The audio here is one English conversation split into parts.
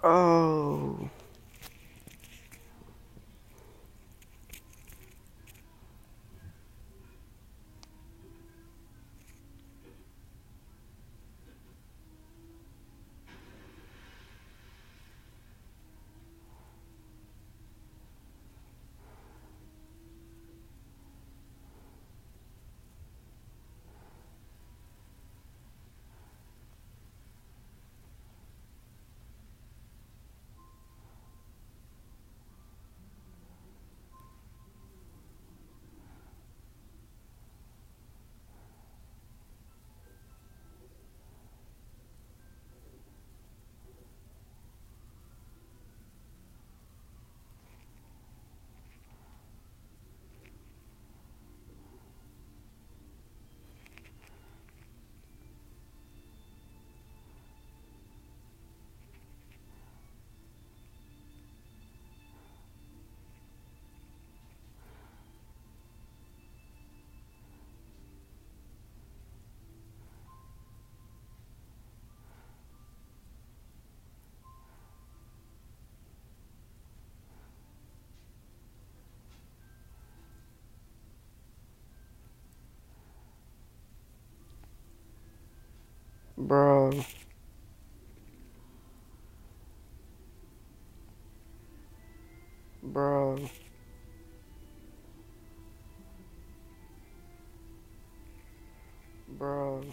Oh. Bro. Bro. Bro.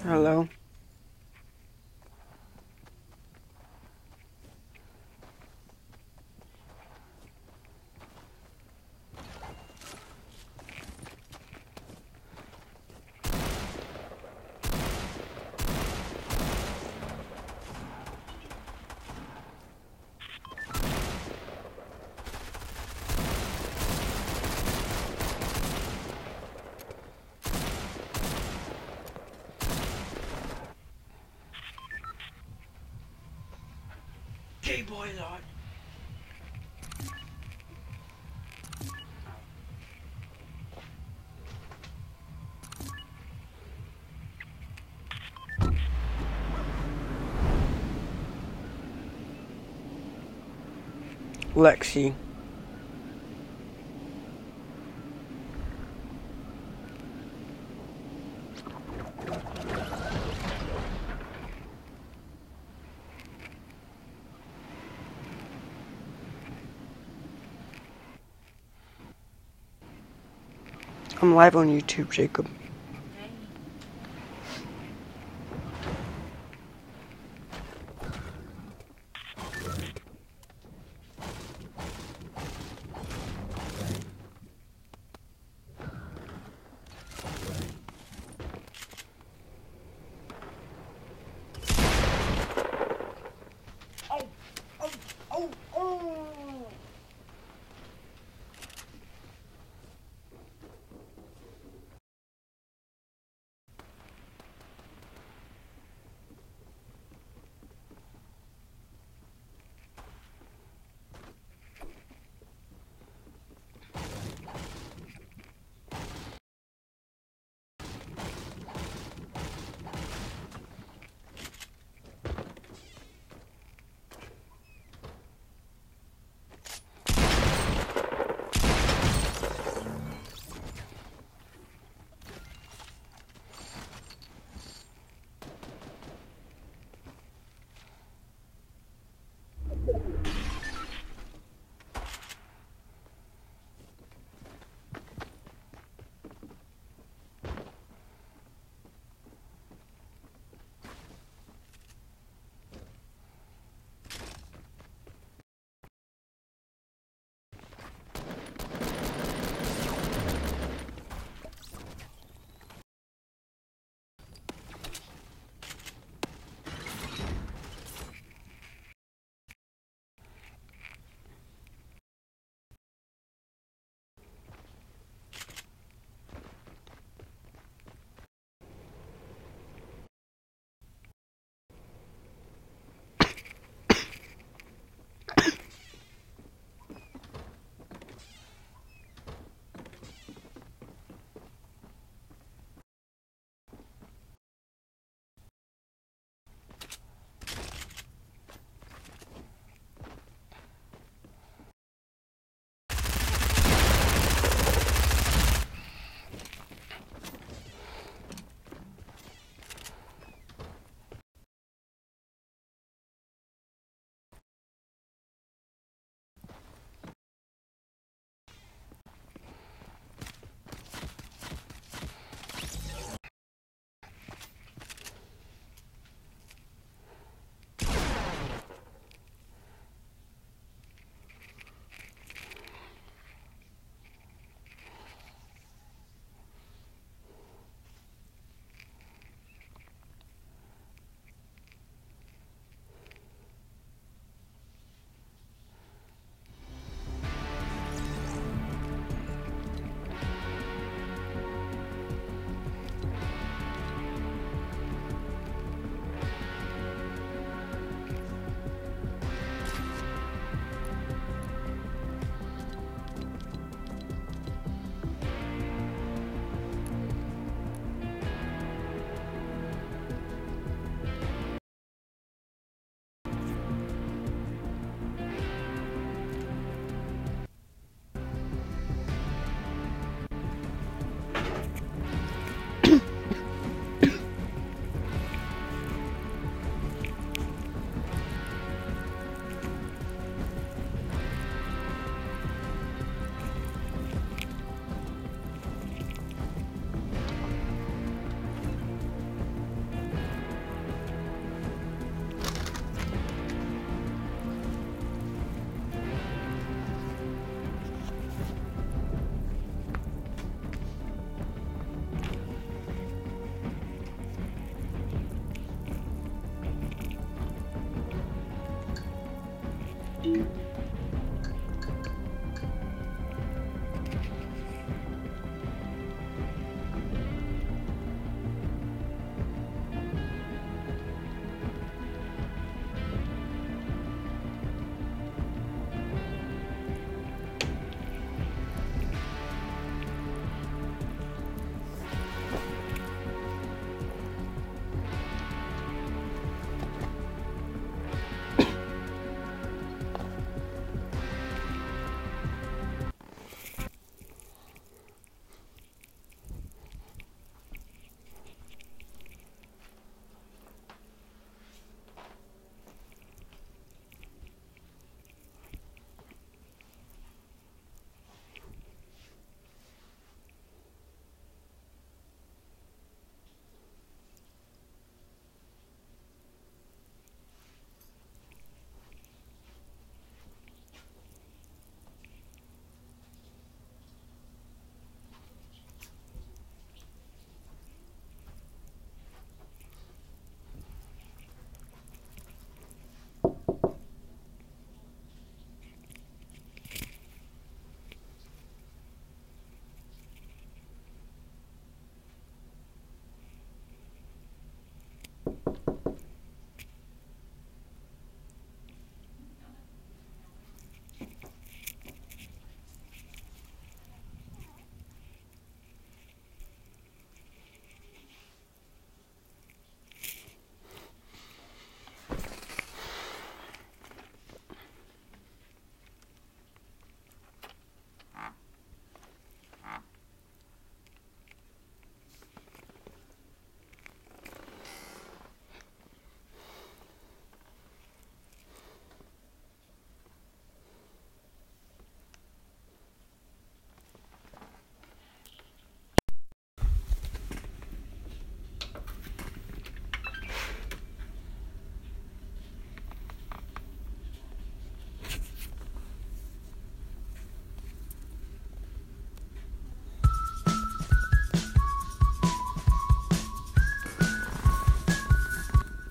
Hello. Gay boy lord. Lexi. I'm live on YouTube, Jacob.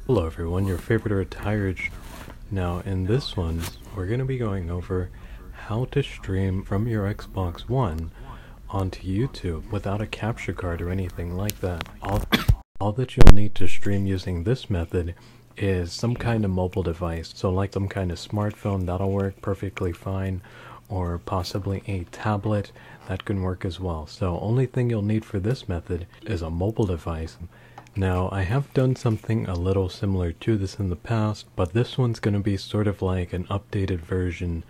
Hello everyone, your favorite retired. Now in this one, we're going to be going over how to stream from your Xbox One onto YouTube without a capture card or anything like that. All that you'll need to stream using this method is some kind of mobile device. So like some kind of smartphone, that'll work perfectly fine, or possibly a tablet, that can work as well. So only thing you'll need for this method is a mobile device. Now, I have done something a little similar to this in the past, but this one's going to be sort of like an updated version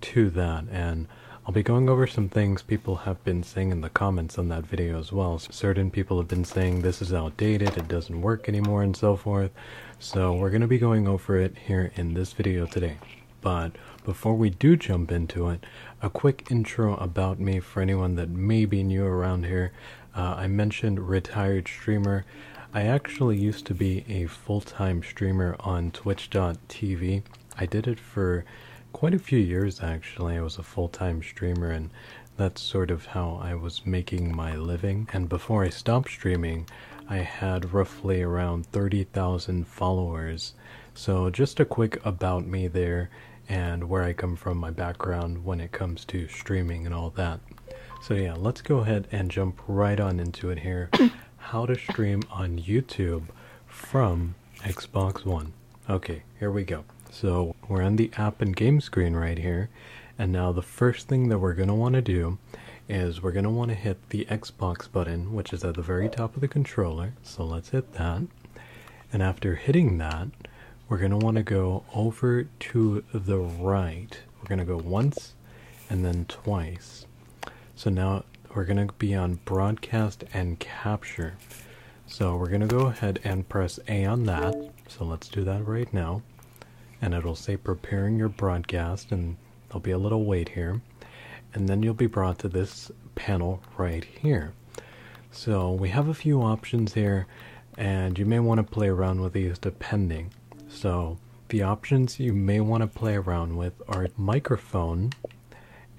to that, and I'll be going over some things people have been saying in the comments on that video as well. Certain people have been saying this is outdated, it doesn't work anymore, and so forth. So we're going to be going over it here in this video today. But before we do jump into it, a quick intro about me for anyone that may be new around here. I mentioned retired streamer. I actually used to be a full-time streamer on twitch.tv. I did it for quite a few years actually. I was a full-time streamer, and that's sort of how I was making my living. And before I stopped streaming, I had roughly around 30,000 followers. So just a quick about me there and where I come from, my background when it comes to streaming and all that. So yeah, let's go ahead and jump right on into it here. How to stream on YouTube from Xbox One. Okay, here we go. So we're on the app and game screen right here, and now the first thing that we're going to want to do is we're going to want to hit the Xbox button, which is at the very top of the controller. So let's hit that, and after hitting that, we're going to want to go over to the right. We're going to go once and then twice. So now we're going to be on broadcast and capture. So we're going to go ahead and press A on that. So let's do that right now. And it'll say preparing your broadcast, and there'll be a little wait here. And then you'll be brought to this panel right here. So we have a few options here, and you may want to play around with these depending. So the options you may want to play around with are microphone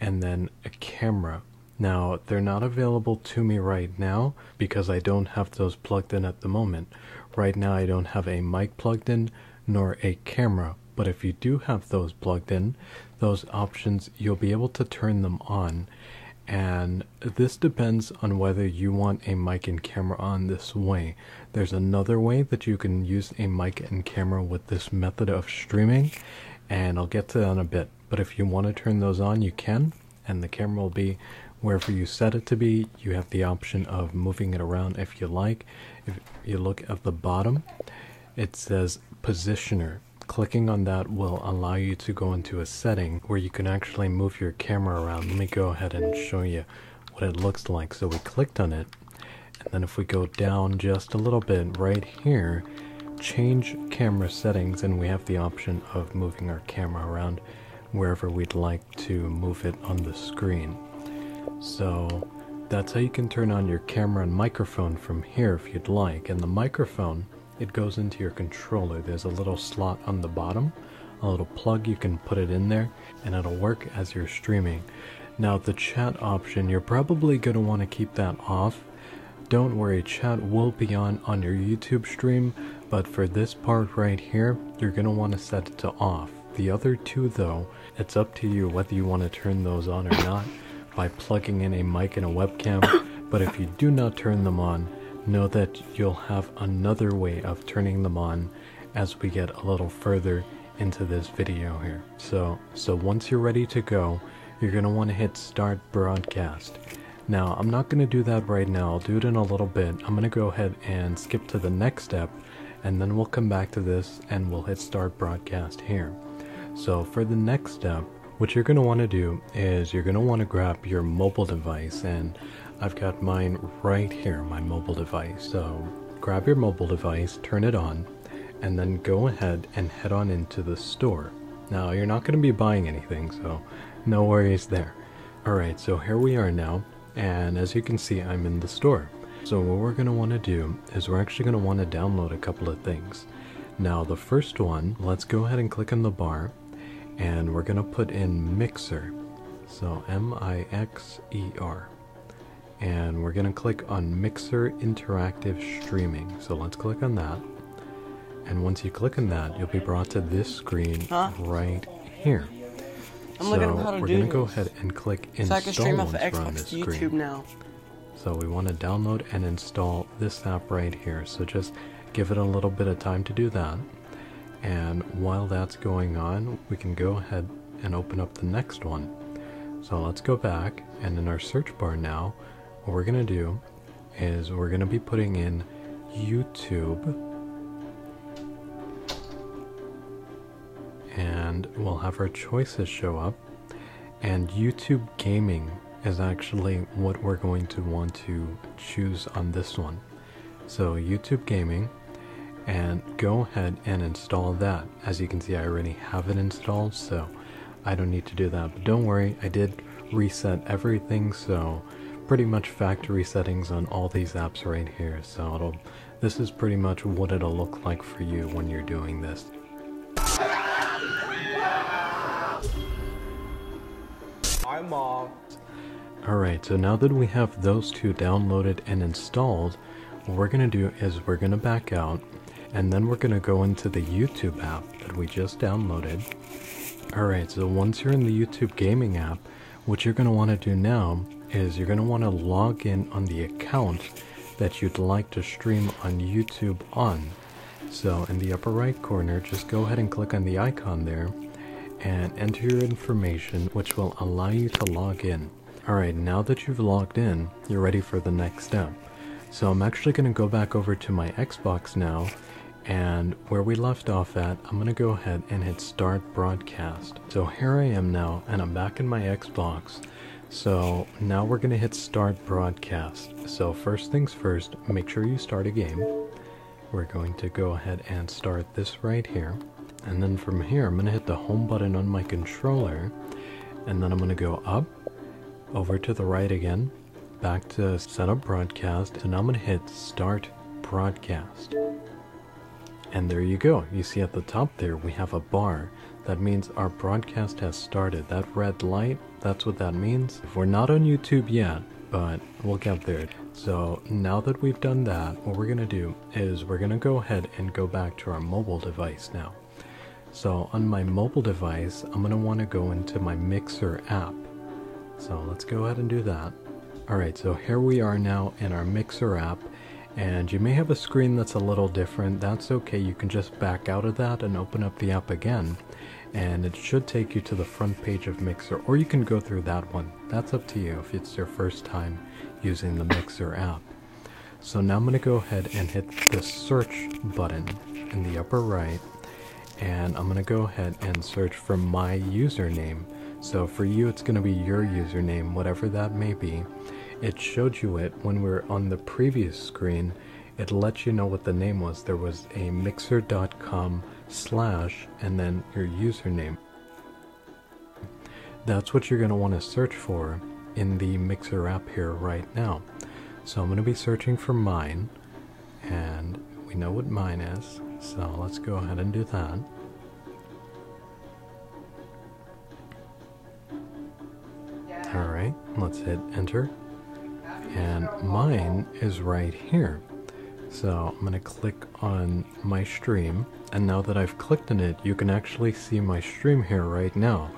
and then a camera. Now, they're not available to me right now because I don't have those plugged in at the moment. Right now I don't have a mic plugged in nor a camera, but if you do have those plugged in, those options, you'll be able to turn them on. And this depends on whether you want a mic and camera on this way. There's another way that you can use a mic and camera with this method of streaming, and I'll get to that in a bit. But if you want to turn those on, you can, and the camera will be wherever you set it to be. You have the option of moving it around if you like. If you look at the bottom, it says positioner. Clicking on that will allow you to go into a setting where you can actually move your camera around. Let me go ahead and show you what it looks like. So we clicked on it, and then if we go down just a little bit right here, change camera settings, and we have the option of moving our camera around wherever we'd like to move it on the screen. So that's how you can turn on your camera and microphone from here if you'd like. And the microphone, it goes into your controller. There's a little slot on the bottom, a little plug, you can put it in there, and it'll work as you're streaming. Now the chat option, you're probably going to want to keep that off. Don't worry, chat will be on your YouTube stream, but for this part right here, you're going to want to set it to off. The other two though, it's up to you whether you want to turn those on or not by plugging in a mic and a webcam. But if you do not turn them on, know that you'll have another way of turning them on as we get a little further into this video here. So once you're ready to go, you're going to want to hit start broadcast. Now, I'm not going to do that right now. I'll do it in a little bit. I'm going to go ahead and skip to the next step, and then we'll come back to this and we'll hit start broadcast here. So for the next step, what you're going to want to do is you're going to want to grab your mobile device, and I've got mine right here, my mobile device. So grab your mobile device, turn it on, and then go ahead and head on into the store. Now, you're not going to be buying anything, so no worries there. Alright, so here we are now. And as you can see, I'm in the store. So what we're going to want to do is we're actually going to want to download a couple of things. Now the first one, let's go ahead and click on the bar, and we're going to put in Mixer. So M-I-X-E-R. And we're going to click on Mixer Interactive Streaming. So let's click on that. And once you click on that, you'll be brought to this screen right here. I'm looking at how to do this. We're going to go ahead and click install so I can stream off of once we're on Xbox this to YouTube screen. now. So we want to download and install this app right here. So just give it a little bit of time to do that. And while that's going on, we can go ahead and open up the next one. So let's go back, and in our search bar now, what we're going to do is we're going to be putting in YouTube. And we'll have our choices show up, and YouTube Gaming is actually what we're going to want to choose on this one. So YouTube Gaming, and go ahead and install that. As you can see, I already have it installed, so I don't need to do that. But don't worry, I did reset everything, so pretty much factory settings on all these apps right here. So this is pretty much what it'll look like for you when you're doing this. Hi, Mom. Alright, so now that we have those two downloaded and installed, what we're going to do is we're going to back out, and then we're going to go into the YouTube app that we just downloaded. Alright, so once you're in the YouTube Gaming app, what you're going to want to do now is you're going to want to log in on the account that you'd like to stream on YouTube on. So in the upper right corner, just go ahead and click on the icon there, and enter your information, which will allow you to log in. Alright, now that you've logged in, you're ready for the next step. So I'm actually going to go back over to my Xbox now, and where we left off at, I'm going to go ahead and hit start broadcast. So here I am now, and I'm back in my Xbox. So now we're going to hit start broadcast. So first things first, make sure you start a game. We're going to go ahead and start this right here. And then from here, I'm going to hit the home button on my controller, and then I'm going to go up, over to the right again, back to setup broadcast, and I'm going to hit start broadcast. And there you go. You see at the top there, we have a bar. That means our broadcast has started. That red light, that's what that means. We're not on YouTube yet, but we'll get there. So now that we've done that, what we're going to do is we're going to go ahead and go back to our mobile device now. So on my mobile device, I'm going to want to go into my Mixer app. So let's go ahead and do that. Alright, so here we are now in our Mixer app, and you may have a screen that's a little different. That's okay, you can just back out of that and open up the app again, and it should take you to the front page of Mixer, or you can go through that one. That's up to you if it's your first time using the Mixer app. So now I'm going to go ahead and hit the search button in the upper right, and I'm going to go ahead and search for my username. So for you, it's going to be your username, whatever that may be. It showed you it when we were on the previous screen. It let you know what the name was. There was a mixer.com/ and then your username. That's what you're going to want to search for in the Mixer app here right now. So I'm going to be searching for mine, and we know what mine is. So let's go ahead and do that. Alright, let's hit enter. And mine is right here. So I'm going to click on my stream, and now that I've clicked on it, you can actually see my stream here right now.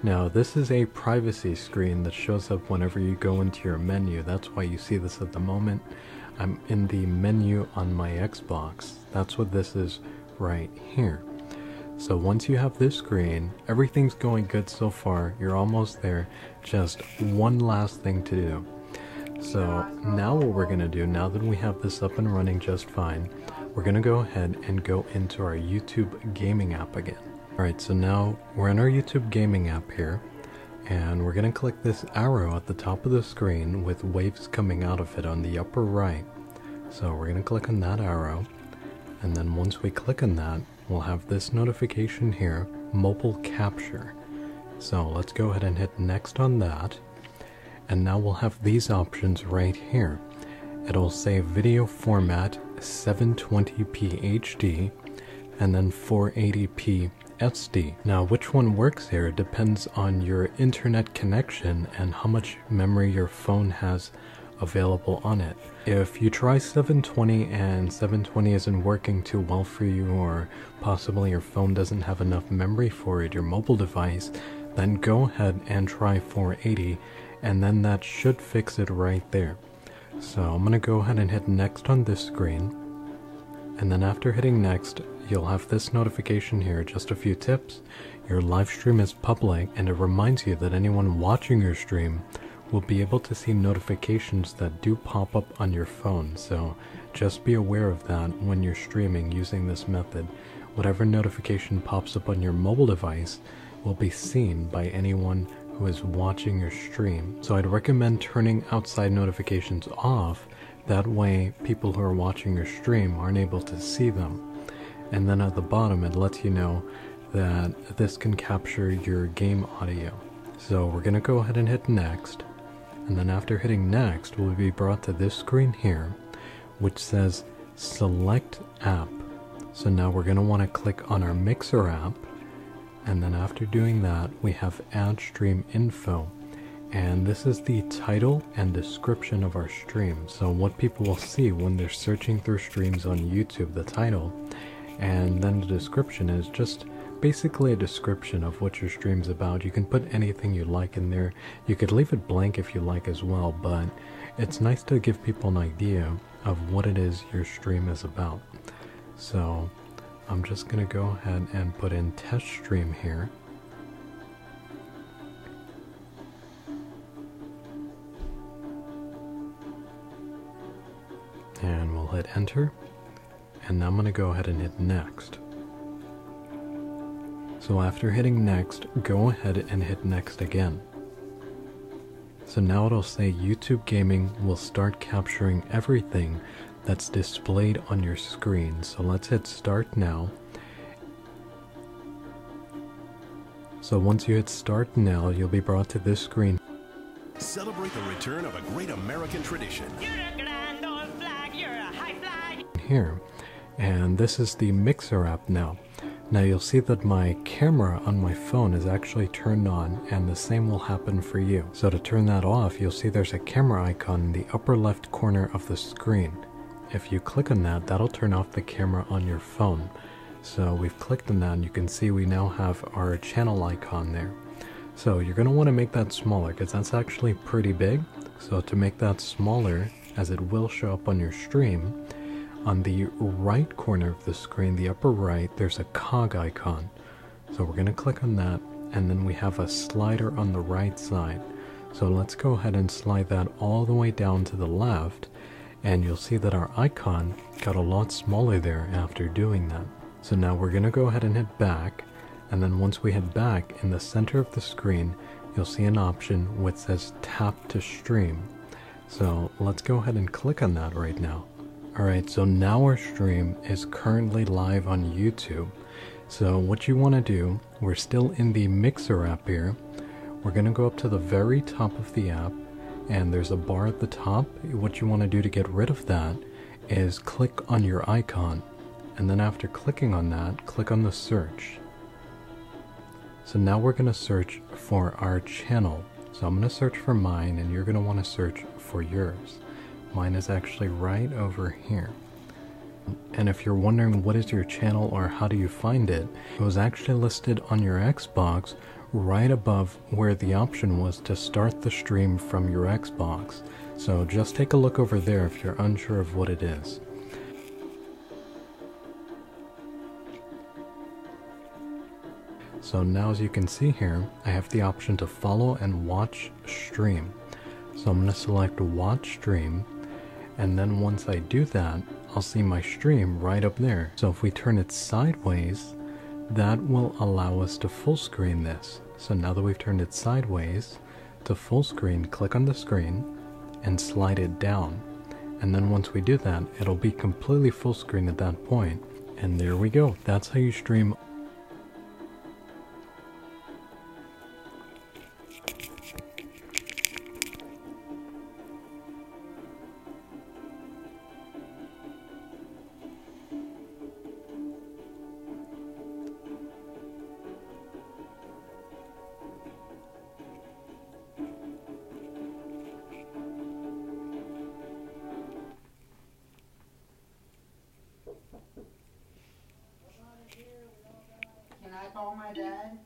Now this is a privacy screen that shows up whenever you go into your menu. That's why you see this at the moment. I'm in the menu on my Xbox. That's what this is right here. So once you have this screen, everything's going good so far. You're almost there. Just one last thing to do. So now what we're going to do, now that we have this up and running just fine, we're going to go ahead and go into our YouTube gaming app again. Alright, so now we're in our YouTube gaming app here, and we're going to click this arrow at the top of the screen with waves coming out of it on the upper right. So we're going to click on that arrow, and then once we click on that, we'll have this notification here, mobile capture. So let's go ahead and hit next on that, and now we'll have these options right here. It'll say video format 720p HD and then 480p SD. Now which one works here depends on your internet connection and how much memory your phone has available on it. If you try 720 and 720 isn't working too well for you, or possibly your phone doesn't have enough memory for it, your mobile device, then go ahead and try 480, and then that should fix it right there. So I'm going to go ahead and hit next on this screen, and then after hitting next, you'll have this notification here. Just a few tips: your live stream is public, and it reminds you that anyone watching your stream will be able to see notifications that do pop up on your phone. So just be aware of that when you're streaming using this method. Whatever notification pops up on your mobile device will be seen by anyone who is watching your stream. So I'd recommend turning outside notifications off. That way people who are watching your stream aren't able to see them. And then at the bottom it lets you know that this can capture your game audio. So we're gonna go ahead and hit next, and then after hitting next we'll be brought to this screen here which says select app. So now we're gonna want to click on our Mixer app, and then after doing that we have add stream info, and this is the title and description of our stream. So what people will see when they're searching through streams on YouTube, the title, and then the description is just basically a description of what your stream's about. You can put anything you like in there. You could leave it blank if you like as well, but it's nice to give people an idea of what it is your stream is about. So I'm just gonna go ahead and put in test stream here. And we'll hit enter. And now I'm gonna go ahead and hit next. So after hitting next, go ahead and hit next again. So now it'll say YouTube Gaming will start capturing everything that's displayed on your screen. So let's hit start now. So once you hit start now, you'll be brought to this screen. Celebrate the return of a great American tradition. Here, and this is the Mixer app now. Now you'll see that my camera on my phone is actually turned on, and the same will happen for you. So to turn that off, you'll see there's a camera icon in the upper left corner of the screen. If you click on that, that'll turn off the camera on your phone. So we've clicked on that, and you can see we now have our channel icon there. So you're going to want to make that smaller because that's actually pretty big. So to make that smaller, as it will show up on your stream, on the right corner of the screen, the upper right, there's a cog icon. So we're going to click on that, and then we have a slider on the right side. So let's go ahead and slide that all the way down to the left, and you'll see that our icon got a lot smaller there after doing that. So now we're going to go ahead and hit back, and then once we hit back, in the center of the screen, you'll see an option which says tap to stream. So let's go ahead and click on that right now. Alright, so now our stream is currently live on YouTube. So what you want to do, we're still in the Mixer app here. We're going to go up to the very top of the app, and there's a bar at the top. What you want to do to get rid of that is click on your icon, and then after clicking on that, click on the search. So now we're going to search for our channel. So I'm going to search for mine, and you're going to want to search for yours. Mine is actually right over here. And if you're wondering what is your channel or how do you find it, it was actually listed on your Xbox right above where the option was to start the stream from your Xbox. So just take a look over there if you're unsure of what it is. So now, as you can see here, I have the option to follow and watch stream. So I'm going to select watch stream, and then once I do that, I'll see my stream right up there. So if we turn it sideways, that will allow us to full screen this. So now that we've turned it sideways to full screen, click on the screen and slide it down. And then once we do that, it'll be completely full screen at that point. And there we go. That's how you stream. Can I call my dad?